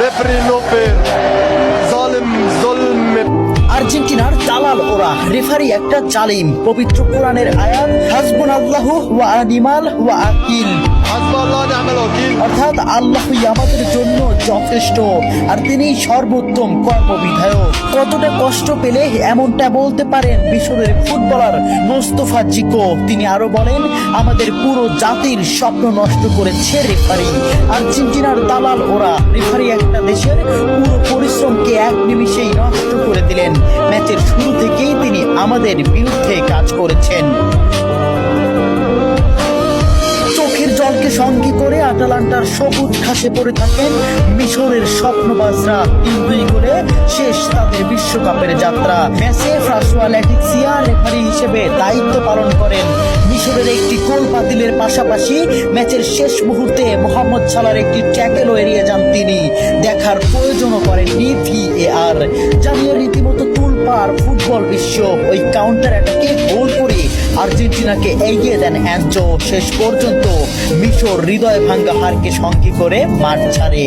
Referee no fair, জালিম জুলম। আর্জেন্টিনার দালাল ওরা, রেফারি একটা জালিম। পবিত্র কোরআনের আয়াত হাসবুনাল্লাহু ওয়া নিমাল ওয়াকিল, হাসবুল্লাহ ওয়া নি'মাল ওয়াকিল, অর্থাৎ আল্লাহই আমাদের জন্য যথেষ্ট আর তিনি সর্বোত্তম কর্মবিধায়ক। কতটা কষ্ট পেলে এমনটা বলতে পারেন মিশরের ফুটবলার মোস্তফা জিকো। তিনি আরো বলেন, আমাদের পুরো জাতির স্বপ্ন নষ্ট করেছে রেফারি। আর্জেন্টিনার দালাল ওরা, রেফারি একটা দেশের পুরো পরিশ্রমকে এক নিমিষেই নষ্ট করে দিলেন। ম্যাচের শুরু থেকেই তিনি আমাদের বিরুদ্ধে কাজ করেছেন। চোখের জলকে সঙ্গী করে আটালান্টার সবুজ ঘাসে পড়ে থাকেন মিশরের স্বপ্নবাজরা। 3-2 গোলে শেষ তাদের বিশ্বকাপের যাত্রা। ম্যাচে ফ্রাঁসোয়া ল্যাটিক্সিয়া রেফারি হিসেবে দায়িত্ব পালন করেন। মিশরের একটি গোল বাতিলের পাশাপাশি ম্যাচের শেষ মুহূর্তে মোহাম্মদ সালার একটি ট্যাকেলও এড়িয়ে যান তিনি। দেখার প্রয়োজনও করেননি VAR, জানিয়ে রীতিমতো তুলপাড় ফুটবল বিশ্ব। ওই কাউন্টার অ্যাটাকে গোল করে আর্জেন্টিনাকে এগিয়ে দেন অ্যাঞ্জো। শেষ পর্যন্ত মিশর হৃদয় ভাঙ্গা হারকে সঙ্গী করে মাঠ ছাড়ে।